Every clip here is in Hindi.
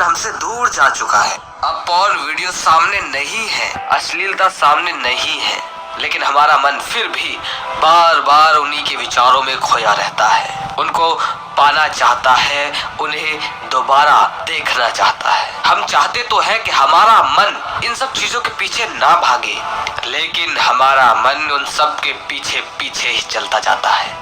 हमसे दूर जा चुका है। अब पॉर्न वीडियो सामने नहीं है, अश्लीलता सामने नहीं है, लेकिन हमारा मन फिर भी बार बार उन्हीं के विचारों में खोया रहता है। उनको पाना चाहता है, उन्हें दोबारा देखना चाहता है। हम चाहते तो है कि हमारा मन इन सब चीजों के पीछे ना भागे, लेकिन हमारा मन उन सब के पीछे पीछे ही चलता जाता है।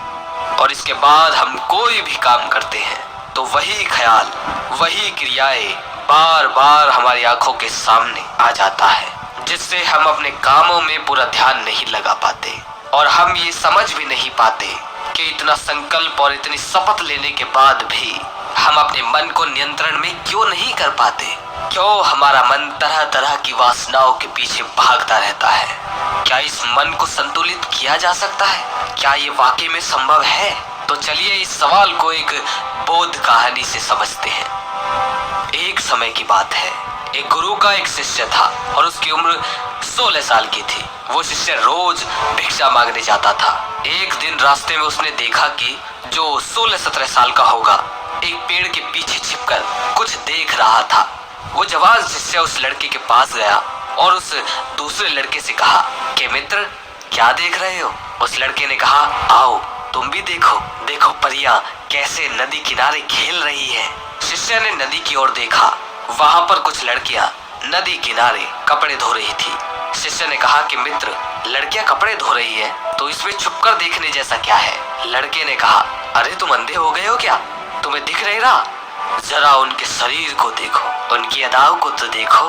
और इसके बाद हम कोई भी काम करते हैं तो वही ख्याल, वही क्रियाएं बार बार हमारी आंखों के सामने आ जाता है, जिससे हम अपने कामों में पूरा ध्यान नहीं लगा पाते। और हम ये समझ भी नहीं पाते कि इतना संकल्प और इतनी शपथ लेने के बाद भी हम अपने मन को नियंत्रण में क्यों नहीं कर पाते। क्यों हमारा मन तरह तरह की वासनाओं के पीछे भागता रहता है। क्या इस मन को संतुलित किया जा सकता है? क्या ये वाकई में संभव है? तो चलिए इस सवाल को एक बोध कहानी से समझते हैं। एक समय की बात है, एक गुरु का एक शिष्य था और उसकी उम्र 16 साल की थी। वो शिष्य रोज भिक्षा मांगने जाता था। एक दिन रास्ते में उसने देखा कि जो 16-17 साल का होगा एक पेड़ के पीछे छिपकर कुछ देख रहा था। वो जवान शिष्य उस लड़के के पास गया और उस दूसरे लड़के से कहा कि मित्र, क्या देख रहे हो? उस लड़के ने कहा, आओ तुम भी देखो, देखो परियां कैसे नदी किनारे खेल रही है। शिष्य ने नदी की ओर देखा। वहां पर कुछ लड़कियां नदी किनारे कपड़े धो रही थी। शिष्य ने कहा कि मित्र, लड़कियां कपड़े धो रही है तो इसमें छुपकर देखने जैसा क्या है? लड़के ने कहा, अरे तुम अंधे हो गए हो क्या? तुम्हें दिख नहीं रहा? जरा उनके शरीर को देखो, उनकी अदाओं को तो देखो,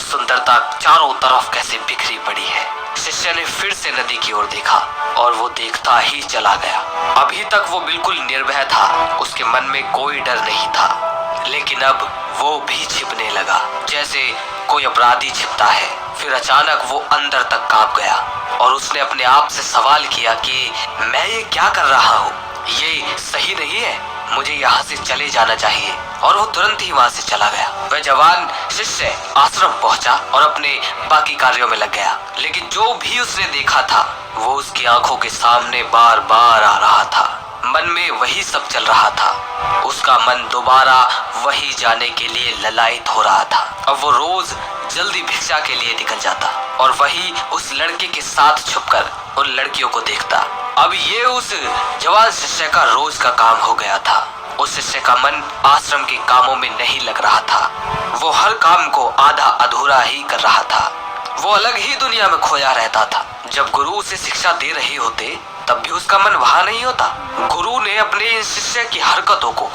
सुंदरता चारों तरफ कैसे बिखरी पड़ी है। शिष्य ने फिर से नदी की ओर देखा और वो देखता ही चला गया। अभी तक वो बिल्कुल निर्भय था, उसके मन में कोई डर नहीं था, लेकिन अब वो भी छिपने लगा जैसे कोई अपराधी छिपता है। फिर अचानक वो अंदर तक कांप गया और उसने अपने आप से सवाल किया कि मैं ये क्या कर रहा हूँ? ये सही नहीं है, मुझे यहाँ से चले जाना चाहिए। और वो तुरंत ही वहाँ से चला गया। वह जवान शिष्य आश्रम पहुंचा और अपने बाकी कार्यों में लग गया, लेकिन जो भी उसने देखा था वो उसकी आंखों के सामने बार बार आ रहा था। मन में वही सब चल रहा था। उसका मन दोबारा वही जाने के लिए ललायित हो रहा था। अब वो रोज जल्दी भिक्षा के लिए निकल जाता और वही उस लड़के के साथ छुपकर उन लड़कियों को देखता। अब ये उस जवान शिष्य का रोज का काम हो गया था। उस शिष्य का मन आश्रम के कामों में नहीं लग रहा था। वो हर काम को आधा अधूरा ही कर रहा था। वो अलग ही दुनिया में खोया रहता था। जब गुरु उसे शिक्षा दे रहे होते तब भी उसका मन वहां नहीं होता। गुरु ने अपने इस शिष्य की हरकतों को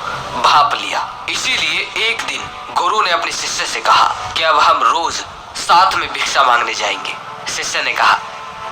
भांप लिया। इसीलिए एक दिन गुरु ने अपने शिष्य से कहा कि अब हम रोज साथ में भिक्षा मांगने जाएंगे। शिष्य ने कहा,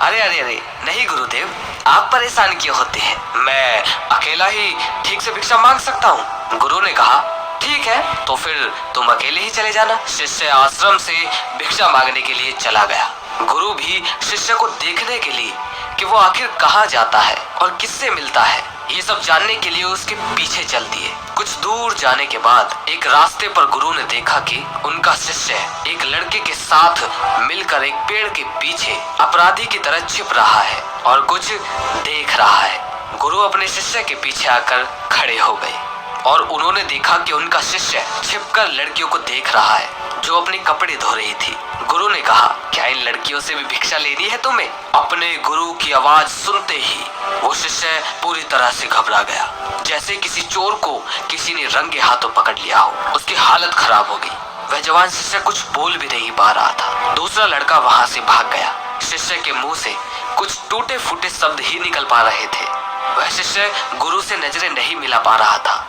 अरे अरे अरे नहीं गुरुदेव, आप परेशान क्यों होते हैं? मैं अकेला ही ठीक से भिक्षा मांग सकता हूँ। गुरु ने कहा, ठीक है तो फिर तुम अकेले ही चले जाना। शिष्य आश्रम से भिक्षा मांगने के लिए चला गया। गुरु भी शिष्य को देखने के लिए कि वो आखिर कहाँ जाता है और किससे मिलता है, ये सब जानने के लिए उसके पीछे चल दिए। कुछ दूर जाने के बाद एक रास्ते पर गुरु ने देखा कि उनका शिष्य एक लड़के के साथ मिलकर एक पेड़ के पीछे अपराधी की तरह छिप रहा है और कुछ देख रहा है। गुरु अपने शिष्य के पीछे आकर खड़े हो गए और उन्होंने देखा कि उनका शिष्य छिपकर लड़कियों को देख रहा है जो अपने कपड़े धो रही थी। गुरु ने कहा, क्या इन लड़कियों से भी भिक्षा लेनी है तुम्हें? अपने गुरु की आवाज सुनते ही वो शिष्य पूरी तरह से घबरा गया, जैसे किसी चोर को किसी ने रंगे हाथों पकड़ लिया हो। उसकी हालत खराब हो गई। वह जवान शिष्य कुछ बोल भी नहीं पा रहा था। दूसरा लड़का वहां से भाग गया। शिष्य के मुंह से कुछ टूटे फूटे शब्द ही निकल पा रहे थे। वह शिष्य गुरु से नजरें नहीं मिला पा रहा था।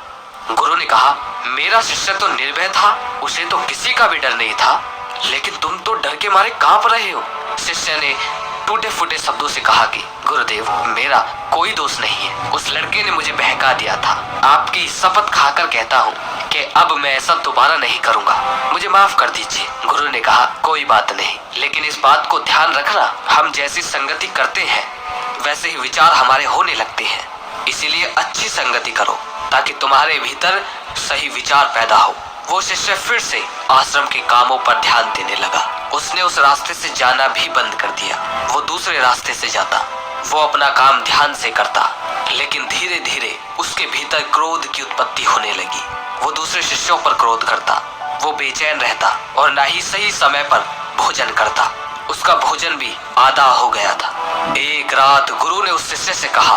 गुरु ने कहा, मेरा शिष्य तो निर्भय था, उसे तो किसी का भी डर नहीं था, लेकिन तुम तो डर के मारे कांप रहे हो। शिष्य ने टूटे फूटे शब्दों से कहा कि गुरुदेव, मेरा कोई दोष नहीं है, उस लड़के ने मुझे बहका दिया था। आपकी शपथ खाकर कहता हूँ कि अब मैं ऐसा दोबारा नहीं करूँगा, मुझे माफ कर दीजिए। गुरु ने कहा, कोई बात नहीं, लेकिन इस बात को ध्यान रखना, हम जैसी संगति करते हैं वैसे ही विचार हमारे होने लगते हैं। इसीलिए अच्छी संगति करो ताकि तुम्हारे भीतर सही विचार पैदा हो। वो शिष्य फिर से आश्रम के कामों पर ध्यान देने लगा। उसने उस रास्ते से जाना भी बंद कर दिया। वो दूसरे रास्ते से जाता। वो अपना काम ध्यान से करता, लेकिन धीरे धीरे उसके भीतर क्रोध की उत्पत्ति होने लगी। वो दूसरे शिष्यों पर क्रोध करता। वो बेचैन रहता और ना ही सही समय पर भोजन करता। उसका भोजन भी आधा हो गया था। एक रात गुरु ने उस शिष्य से कहा,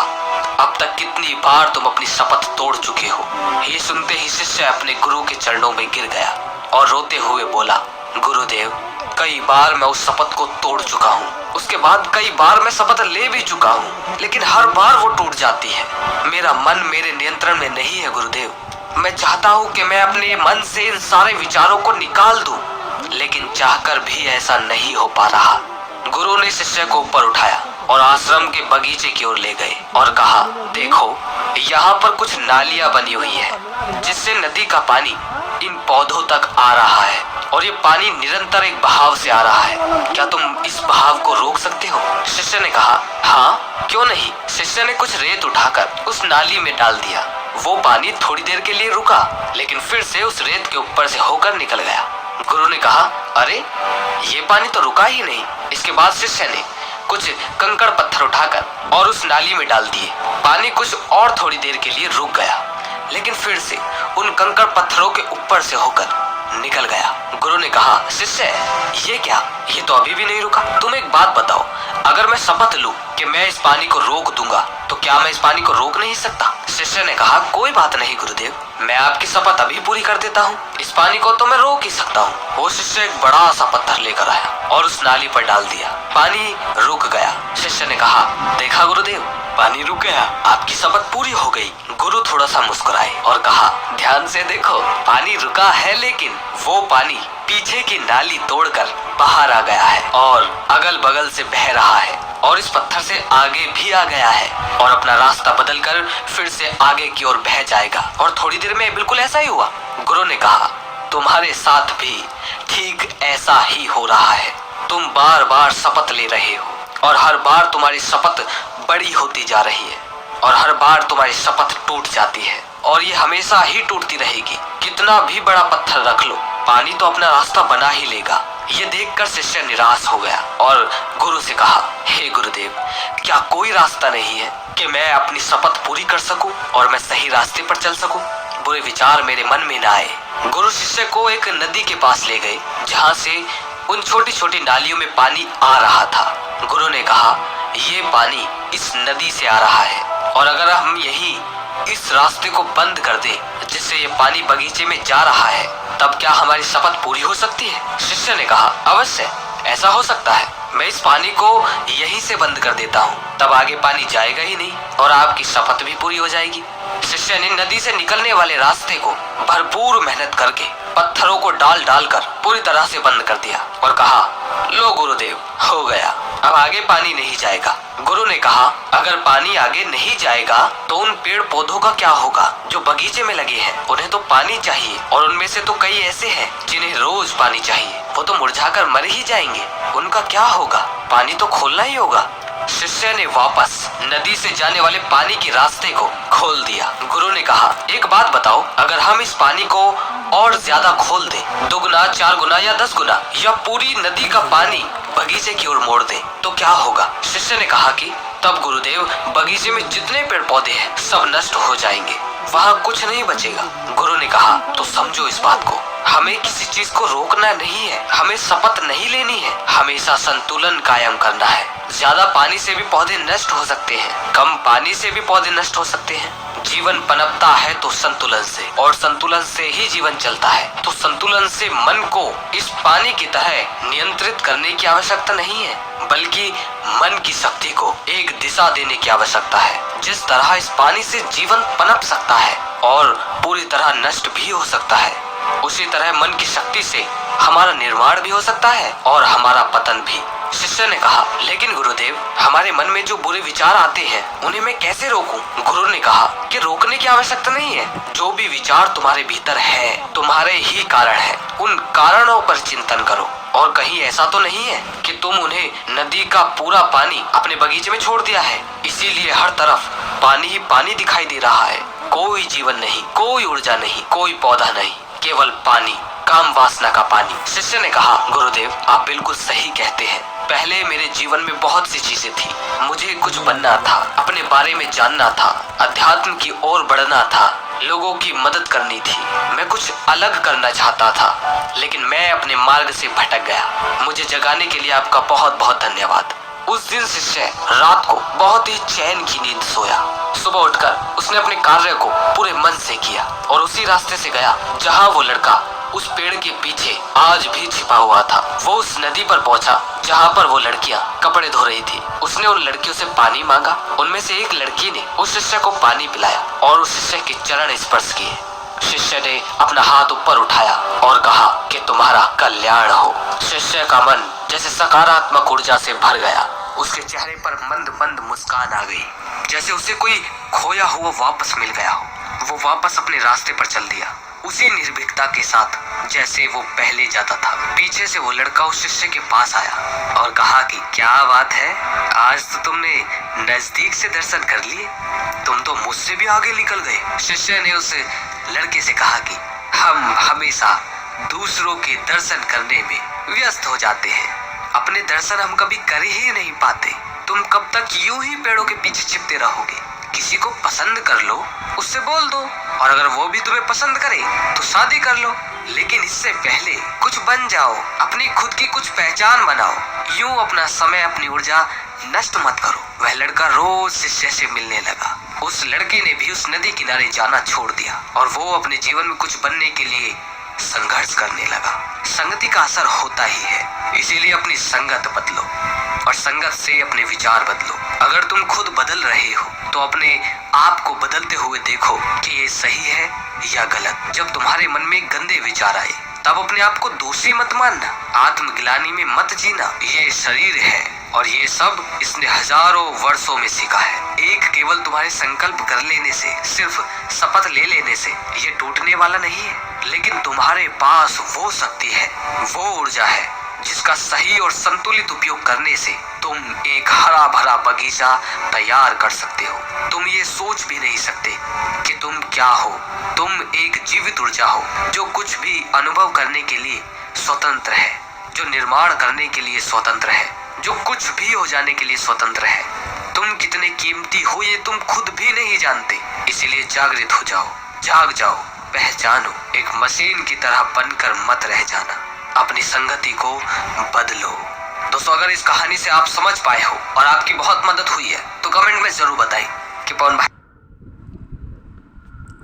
अब तक कितनी बार तुम अपनी शपथ तोड़ चुके हो। ये सुनते ही शिष्य अपने गुरु के चरणों में गिर गया और रोते हुए बोला, गुरुदेव, कई बार मैं उस शपथ को तोड़ चुका हूँ। उसके बाद कई बार मैं शपथ ले भी चुका हूँ, लेकिन हर बार वो टूट जाती है। मेरा मन मेरे नियंत्रण में नहीं है गुरुदेव। मैं चाहता हूँ कि मैं अपने मन से इन सारे विचारों को निकाल दूं, लेकिन चाहकर भी ऐसा नहीं हो पा रहा। गुरु ने शिष्य को ऊपर उठाया और आश्रम के बगीचे की ओर ले गए और कहा, देखो, यहाँ पर कुछ नालियां बनी हुई है जिससे नदी का पानी इन पौधों तक आ रहा है और ये पानी निरंतर एक बहाव से आ रहा है। क्या तुम इस बहाव को रोक सकते हो? शिष्य ने कहा, हाँ, क्यों नहीं। शिष्य ने कुछ रेत उठाकर उस नाली में डाल दिया। वो पानी थोड़ी देर के लिए रुका, लेकिन फिर से उस रेत के ऊपर से होकर निकल गया। गुरु ने कहा, अरे, ये पानी तो रुका ही नहीं। इसके बाद शिष्य ने कुछ कंकड़ पत्थर उठाकर और उस नाली में डाल दिए। पानी कुछ और थोड़ी देर के लिए रुक गया, लेकिन फिर से उन कंकड़ पत्थरों के ऊपर से होकर निकल गया। गुरु ने कहा, शिष्य, ये क्या? ये तो अभी भी नहीं रुका। तुम एक बात बताओ, अगर मैं शपथ लूं कि मैं इस पानी को रोक दूंगा, तो क्या मैं इस पानी को रोक नहीं सकता? शिष्य ने कहा, कोई बात नहीं गुरुदेव, मैं आपकी शपथ अभी पूरी कर देता हूँ। इस पानी को तो मैं रोक ही सकता हूँ। वो शिष्य एक बड़ा सा पत्थर लेकर आया और उस नाली पर डाल दिया। पानी रुक गया। शिष्य ने कहा, देखा गुरुदेव, पानी रुक गया, आपकी शपथ पूरी हो गई। गुरु थोड़ा सा मुस्कुराए और कहा, ध्यान से देखो, पानी रुका है, लेकिन वो पानी पीछे की नाली तोड़कर बाहर आ गया है और अगल बगल से बह रहा है और इस पत्थर से आगे भी आ गया है और अपना रास्ता बदलकर फिर से आगे की ओर बह जाएगा। और थोड़ी देर में बिल्कुल ऐसा ही हुआ। गुरु ने कहा, तुम्हारे साथ भी ठीक ऐसा ही हो रहा है। तुम बार बार शपथ ले रहे हो और हर बार तुम्हारी शपथ बड़ी होती जा रही है और हर बार तुम्हारी शपथ टूट जाती है और ये हमेशा ही टूटती रहेगी। कितना भी बड़ा पत्थर रख लो, पानी तो अपना रास्ता बना ही लेगा। ये देखकर शिष्य निराश हो गया और गुरु से कहा, हे गुरुदेव, क्या कोई रास्ता नहीं है कि मैं अपनी शपथ पूरी कर सकूं और मैं सही रास्ते पर चल सकूं? बुरे विचार मेरे मन में ना आए। गुरु शिष्य को एक नदी के पास ले गए जहाँ से उन छोटी छोटी नालियों में पानी आ रहा था। गुरु ने कहा, ये पानी इस नदी से आ रहा है और अगर हम यही इस रास्ते को बंद कर दें जिससे ये पानी बगीचे में जा रहा है, तब क्या हमारी शपथ पूरी हो सकती है? शिष्य ने कहा, अवश्य, ऐसा हो सकता है। मैं इस पानी को यहीं से बंद कर देता हूँ, तब आगे पानी जाएगा ही नहीं और आपकी शपथ भी पूरी हो जाएगी। शिष्य ने नदी से निकलने वाले रास्ते को भरपूर मेहनत करके पत्थरों को डाल डालकर पूरी तरह से बंद कर दिया और कहा, लो गुरुदेव, हो गया, अब आगे पानी नहीं जाएगा। गुरु ने कहा, अगर पानी आगे नहीं जाएगा तो उन पेड़ पौधों का क्या होगा जो बगीचे में लगे हैं? उन्हें तो पानी चाहिए और उनमें से तो कई ऐसे हैं जिन्हें रोज पानी चाहिए। वो तो मुरझाकर मर ही जाएंगे। उनका क्या होगा? पानी तो खोलना ही होगा। शिष्य ने वापस नदी से जाने वाले पानी के रास्ते को खोल दिया। गुरु ने कहा, एक बात बताओ, अगर हम इस पानी को और ज्यादा खोल दें, 2 गुना, 4 गुना या 10 गुना, या पूरी नदी का पानी बगीचे की ओर मोड़ दें, तो क्या होगा? शिष्य ने कहा कि तब गुरुदेव, बगीचे में जितने पेड़ पौधे हैं सब नष्ट हो जाएंगे, वहाँ कुछ नहीं बचेगा। गुरु ने कहा, तो समझो इस बात को, हमें किसी चीज को रोकना नहीं है, हमें शपथ नहीं लेनी है, हमेशा संतुलन कायम करना है। ज्यादा पानी से भी पौधे नष्ट हो सकते हैं, कम पानी से भी पौधे नष्ट हो सकते हैं। जीवन पनपता है तो संतुलन से, और संतुलन से ही जीवन चलता है। तो संतुलन से मन को इस पानी की तरह नियंत्रित करने की आवश्यकता नहीं है, बल्कि मन की शक्ति को एक दिशा देने की आवश्यकता है। जिस तरह इस पानी से जीवन पनप सकता है और पूरी तरह नष्ट भी हो सकता है, उसी तरह मन की शक्ति से हमारा निर्माण भी हो सकता है और हमारा पतन भी। शिष्य ने कहा, लेकिन गुरुदेव, हमारे मन में जो बुरे विचार आते हैं उन्हें मैं कैसे रोकूं? गुरु ने कहा कि रोकने की आवश्यकता नहीं है। जो भी विचार तुम्हारे भीतर है, तुम्हारे ही कारण है। उन कारणों पर चिंतन करो। और कहीं ऐसा तो नहीं है कि तुम उन्हें नदी का पूरा पानी अपने बगीचे में छोड़ दिया है, इसीलिए हर तरफ पानी ही पानी दिखाई दे रहा है। कोई जीवन नहीं, कोई ऊर्जा नहीं, कोई पौधा नहीं, केवल पानी, काम वासना का पानी। शिष्य ने कहा, गुरुदेव, आप बिल्कुल सही कहते हैं। पहले मेरे जीवन में बहुत सी चीजें थी। मुझे कुछ बनना था, अपने बारे में जानना था, अध्यात्म की ओर बढ़ना था, लोगों की मदद करनी थी। मैं कुछ अलग करना चाहता था, लेकिन मैं अपने मार्ग से भटक गया। मुझे जगाने के लिए आपका बहुत बहुत धन्यवाद। उस दिन शिष्य रात को बहुत ही चैन की नींद सोया। सुबह उठकर उसने अपने कार्य को पूरे मन से किया और उसी रास्ते से गया जहाँ वो लड़का उस पेड़ के पीछे आज भी छिपा हुआ था। वो उस नदी पर पहुंचा जहाँ पर वो लड़कियां कपड़े धो रही थी। उसने उन लड़कियों से पानी मांगा। उनमें से एक लड़की ने उस शिष्य को पानी पिलाया और उस शिष्य के चरण स्पर्श किए। शिष्य ने अपना हाथ ऊपर उठाया और कहा कि तुम्हारा कल्याण हो। शिष्य का मन जैसे सकारात्मक ऊर्जा से भर गया। उसके चेहरे पर मंद मंद मुस्कान आ गई, जैसे उसे कोई खोया हुआ वापस मिल गया हो। वो वापस अपने रास्ते पर चल दिया, उसी निर्भीकता के साथ जैसे वो पहले जाता था। पीछे से वो लड़का उस शिष्य के पास आया और कहा कि क्या बात है, आज तो तुमने नजदीक से दर्शन कर लिए। तुम तो मुझसे भी आगे निकल गए। शिष्य ने उस लड़के से कहा कि हम हमेशा दूसरों के दर्शन करने में व्यस्त हो जाते हैं, अपने दर्शन हम कभी कर ही नहीं पाते। तुम कब तक यूं ही पेड़ों के पीछे छिपते रहोगे? किसी को पसंद कर लो, उससे बोल दो, और अगर वो भी तुम्हें पसंद करे तो शादी कर लो। लेकिन इससे पहले कुछ बन जाओ, अपनी खुद की कुछ पहचान बनाओ। यूं अपना समय, अपनी ऊर्जा नष्ट मत करो। वह लड़का रोज शिष्य से मिलने लगा। उस लड़के ने भी उस नदी किनारे जाना छोड़ दिया और वो अपने जीवन में कुछ बनने के लिए संघर्ष करने लगा। संगति का असर होता ही है, इसीलिए अपनी संगत बदलो और संगत से अपने विचार बदलो। अगर तुम खुद बदल रहे हो तो अपने आप को बदलते हुए देखो कि ये सही है या गलत। जब तुम्हारे मन में गंदे विचार आए तब अपने आप को दोषी मत मानना, आत्मग्लानि में मत जीना। ये शरीर है और ये सब इसने हजारों वर्षों में सीखा है। एक केवल तुम्हारे संकल्प कर लेने से, सिर्फ शपथ ले लेने से ये टूटने वाला नहीं है। लेकिन तुम्हारे पास वो शक्ति है, वो ऊर्जा है जिसका सही और संतुलित उपयोग करने से तुम एक हरा भरा बगीचा तैयार कर सकते हो। तुम ये सोच भी नहीं सकते कि तुम क्या हो। तुम एक जीवित ऊर्जा हो जो कुछ भी अनुभव करने के लिए स्वतंत्र है, जो निर्माण करने के लिए स्वतंत्र है, जो कुछ भी हो जाने के लिए स्वतंत्र है। तुम कितने कीमती हो ये तुम खुद भी नहीं जानते। इसीलिए जागृत हो जाओ, जाग जाओ, पहचानो। एक मशीन की तरह बनकर मत रह जाना, अपनी संगति को बदलो। दोस्तों, अगर इस कहानी से आप समझ पाए हो और आपकी बहुत मदद हुई है तो कमेंट में जरूर बताएं कि पवन भाई